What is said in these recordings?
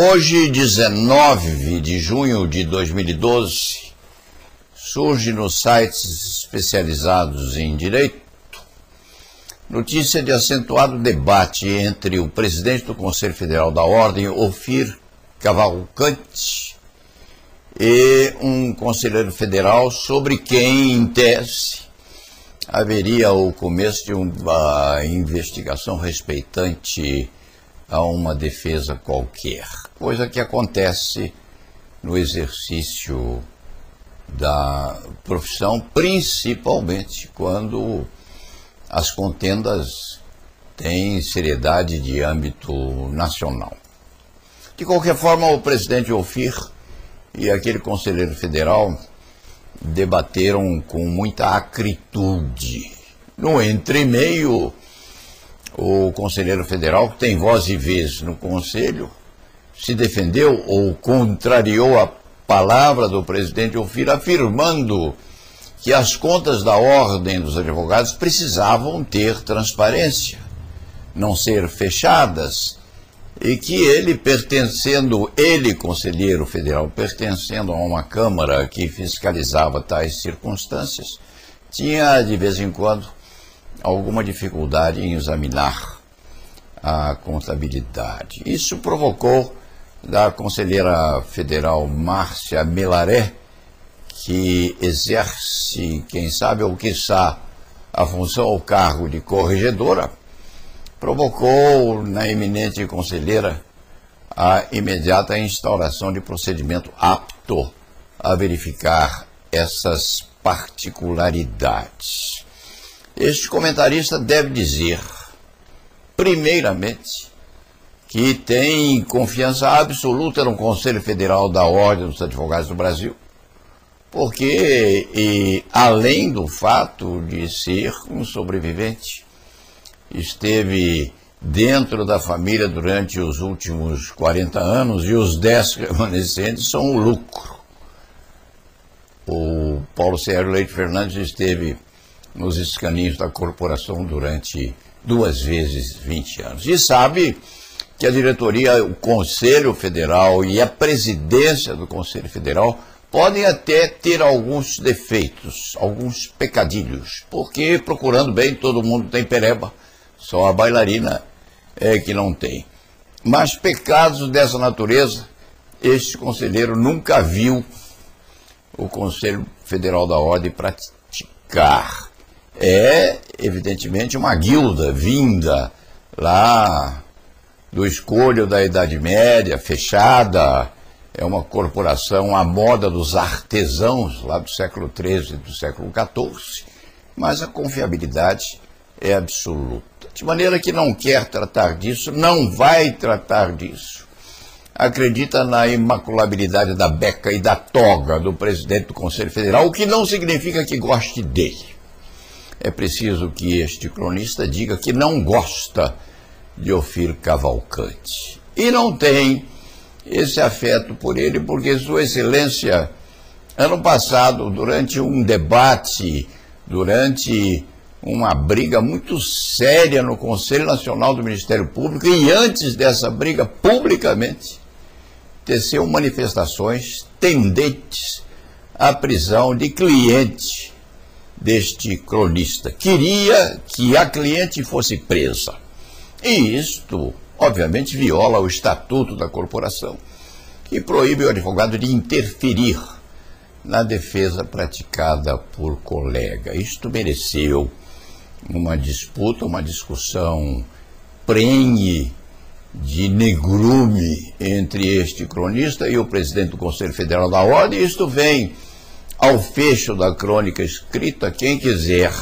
Hoje, 19 de junho de 2012, surge nos sites especializados em direito notícia de acentuado debate entre o presidente do Conselho Federal da Ordem, Ofir Cavalcante, e um conselheiro federal sobre quem, em tese, haveria o começo de uma investigação respeitante a uma defesa qualquer, coisa que acontece no exercício da profissão, principalmente quando as contendas têm seriedade de âmbito nacional. De qualquer forma, o presidente Ofir e aquele conselheiro federal debateram com muita acritude. No entremeio, o conselheiro federal, que tem voz e vez no conselho, se defendeu ou contrariou a palavra do presidente Ofir, afirmando que as contas da Ordem dos Advogados precisavam ter transparência, não ser fechadas, e que ele, conselheiro federal, pertencendo a uma Câmara que fiscalizava tais circunstâncias, tinha, de vez em quando, alguma dificuldade em examinar a contabilidade. Isso provocou da conselheira federal Márcia Melaré, que exerce, quem sabe ou quiçá, a função ou cargo de corregedora, provocou na eminente conselheira a imediata instauração de procedimento apto a verificar essas particularidades. Este comentarista deve dizer, primeiramente, que tem confiança absoluta no Conselho Federal da Ordem dos Advogados do Brasil, porque, além do fato de ser um sobrevivente, esteve dentro da família durante os últimos 40 anos e os 10 remanescentes são o lucro. O Paulo Sérgio Leite Fernandes esteve nos escaninhos da corporação durante 2 vezes 20 anos. E sabe que a diretoria, o Conselho Federal e a presidência do Conselho Federal podem até ter alguns defeitos, alguns pecadilhos, porque procurando bem todo mundo tem pereba, só a bailarina é que não tem. Mas pecados dessa natureza, este conselheiro nunca viu o Conselho Federal da Ordem praticar. É, evidentemente, uma guilda vinda lá do escolho da Idade Média, fechada, é uma corporação à moda dos artesãos, lá do século XIII e do século XIV, mas a confiabilidade é absoluta. De maneira que não quer tratar disso, não vai tratar disso. Acredita na imaculabilidade da beca e da toga do presidente do Conselho Federal, o que não significa que goste dele. É preciso que este cronista diga que não gosta de Ofir Cavalcante. E não tem esse afeto por ele, porque Sua Excelência, ano passado, durante um debate, durante uma briga muito séria no Conselho Nacional do Ministério Público, e antes dessa briga, publicamente, teceu manifestações tendentes à prisão de cliente deste cronista. Queria que a cliente fosse presa. E isto, obviamente, viola o estatuto da corporação, que proíbe o advogado de interferir na defesa praticada por colega. Isto mereceu uma disputa, uma discussão prenhe de negrume entre este cronista e o presidente do Conselho Federal da Ordem. Isto vem ao fecho da crônica escrita. Quem quiser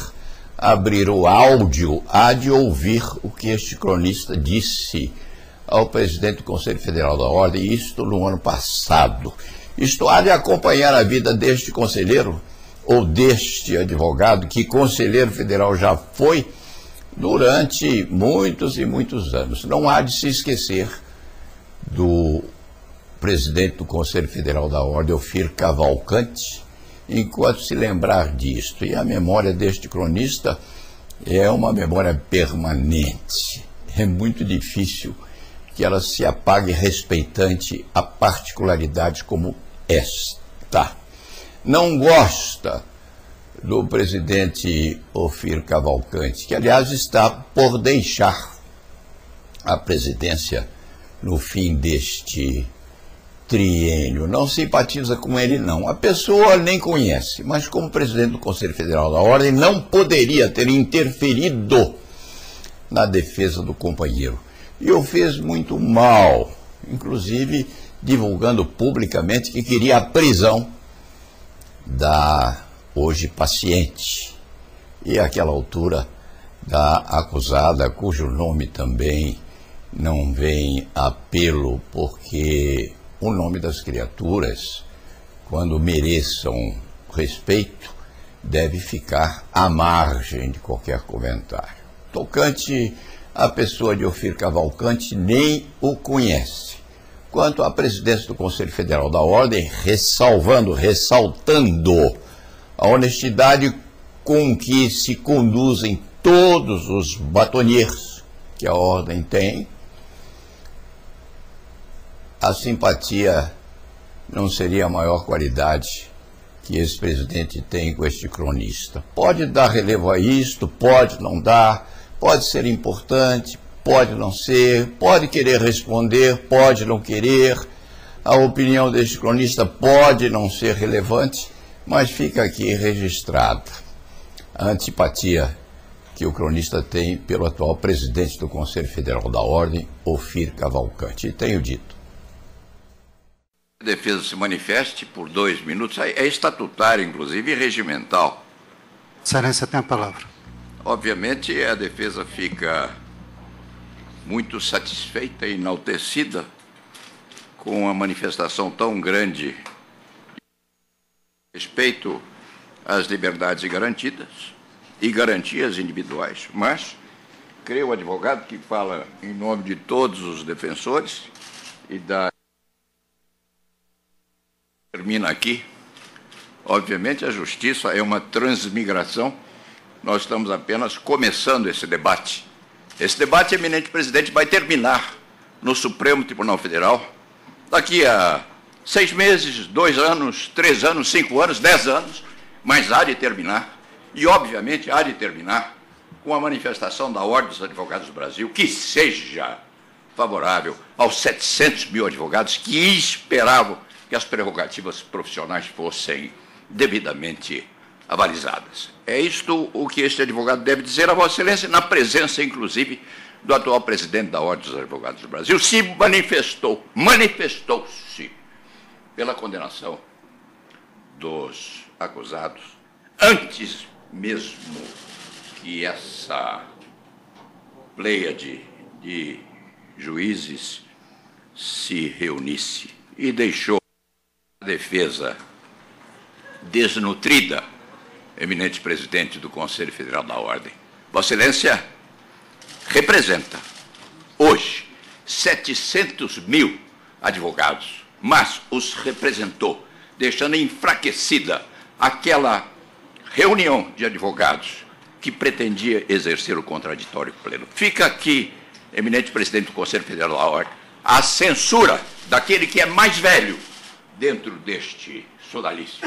abrir o áudio há de ouvir o que este cronista disse ao presidente do Conselho Federal da Ordem, isto no ano passado. Isto há de acompanhar a vida deste conselheiro, ou deste advogado, que conselheiro federal já foi durante muitos e muitos anos. Não há de se esquecer do presidente do Conselho Federal da Ordem, Ofir Cavalcante, enquanto se lembrar disto. E a memória deste cronista é uma memória permanente. É muito difícil que ela se apague respeitante a particularidades como esta. Não gosta do presidente Ophir Cavalcanti, que, aliás, está por deixar a presidência no fim deste triênio. Não simpatiza com ele, não. A pessoa nem conhece, mas como presidente do Conselho Federal da Ordem não poderia ter interferido na defesa do companheiro. E o fez muito mal, inclusive divulgando publicamente que queria a prisão da hoje paciente. E àquela altura da acusada, cujo nome também não vem a pelo, porque o nome das criaturas, quando mereçam respeito, deve ficar à margem de qualquer comentário. Tocante à pessoa de Ophir Cavalcanti, nem o conhece. Quanto à presidência do Conselho Federal da Ordem, ressaltando a honestidade com que se conduzem todos os batoniers que a Ordem tem, a simpatia não seria a maior qualidade que esse presidente tem com este cronista. Pode dar relevo a isto, pode não dar, pode ser importante, pode não ser, pode querer responder, pode não querer. A opinião deste cronista pode não ser relevante, mas fica aqui registrada a antipatia que o cronista tem pelo atual presidente do Conselho Federal da Ordem, Ophir Cavalcanti. E tenho dito. A defesa se manifeste por 2 minutos, é estatutário, inclusive, e regimental. Excelência, tem a palavra. Obviamente, a defesa fica muito satisfeita e enaltecida com uma manifestação tão grande de respeito às liberdades garantidas e garantias individuais. Mas, creio o advogado que fala em nome de todos os defensores e da... Termina aqui. Obviamente, a justiça é uma transmigração. Nós estamos apenas começando esse debate. Esse debate, eminente presidente, vai terminar no Supremo Tribunal Federal daqui a 6 meses, 2 anos, 3 anos, 5 anos, 10 anos, mas há de terminar. E, obviamente, há de terminar com a manifestação da Ordem dos Advogados do Brasil, que seja favorável aos 700 mil advogados que esperavam que as prerrogativas profissionais fossem devidamente avalizadas. É isto o que este advogado deve dizer a Vossa Excelência, na presença, inclusive, do atual presidente da Ordem dos Advogados do Brasil. Se manifestou-se pela condenação dos acusados, antes mesmo que essa pleiade de juízes se reunisse, e deixou a defesa desnutrida, eminente presidente do Conselho Federal da Ordem. Vossa Excelência representa hoje 700 mil advogados, mas os representou, deixando enfraquecida aquela reunião de advogados que pretendia exercer o contraditório pleno. Fica aqui, eminente presidente do Conselho Federal da Ordem, a censura daquele que é mais velho dentro deste sodalício.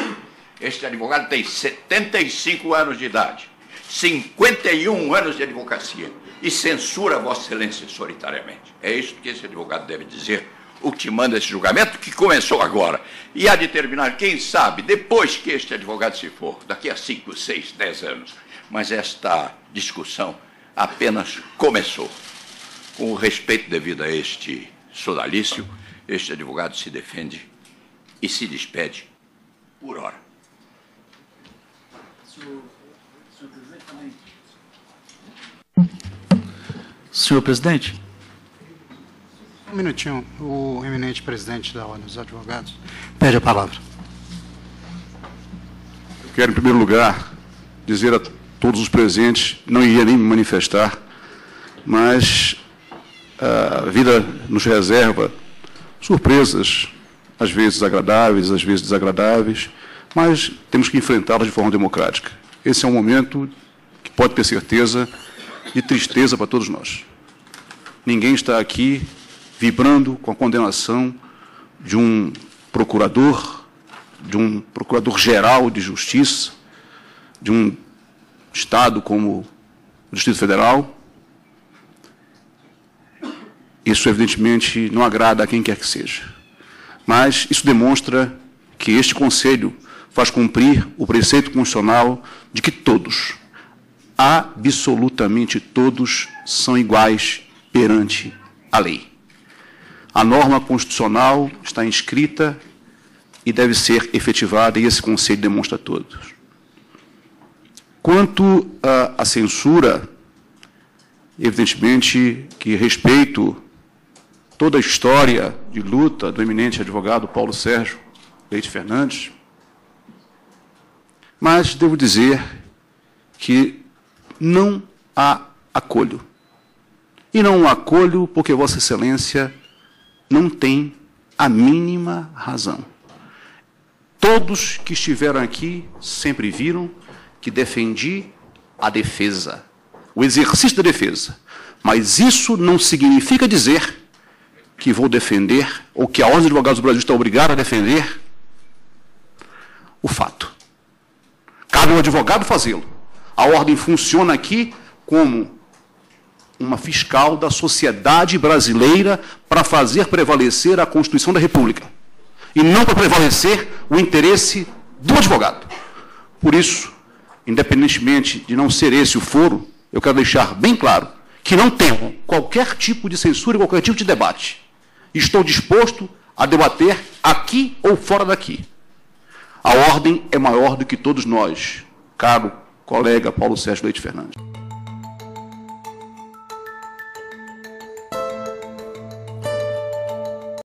Este advogado tem 75 anos de idade, 51 anos de advocacia, e censura Vossa Excelência solitariamente. É isso que esse advogado deve dizer, ultimando esse julgamento, que começou agora. E há de terminar, quem sabe, depois que este advogado se for, daqui a 5, 6, 10 anos. Mas esta discussão apenas começou. Com o respeito devido a este sodalício, este advogado se defende e se despede por hora. Senhor presidente? Um minutinho. O eminente presidente da Ordem dos Advogados pede a palavra. Eu quero, em primeiro lugar, dizer a todos os presentes, não iria nem me manifestar, mas a vida nos reserva surpresas, às vezes agradáveis, às vezes desagradáveis, mas temos que enfrentá-las de forma democrática. Esse é um momento que pode ter certeza de tristeza para todos nós. Ninguém está aqui vibrando com a condenação de um procurador-geral de justiça, de um Estado como o Distrito Federal. Isso, evidentemente, não agrada a quem quer que seja. Mas isso demonstra que este Conselho faz cumprir o preceito constitucional de que todos, absolutamente todos, são iguais perante a lei. A norma constitucional está inscrita e deve ser efetivada, e esse Conselho demonstra a todos. Quanto à censura, evidentemente que respeito toda a história de luta do eminente advogado Paulo Sérgio Leite Fernandes, mas devo dizer que não a acolho. E não a acolho porque Vossa Excelência não tem a mínima razão. Todos que estiveram aqui sempre viram que defendi a defesa, o exercício da defesa. Mas isso não significa dizer que vou defender, ou que a Ordem dos Advogados do Brasil está obrigada a defender, o fato. Cabe ao advogado fazê-lo. A Ordem funciona aqui como uma fiscal da sociedade brasileira para fazer prevalecer a Constituição da República e não para prevalecer o interesse do advogado. Por isso, independentemente de não ser esse o foro, eu quero deixar bem claro que não tenho qualquer tipo de censura, qualquer tipo de debate. Estou disposto a debater aqui ou fora daqui. A ordem é maior do que todos nós, caro colega Paulo Sérgio Leite Fernandes.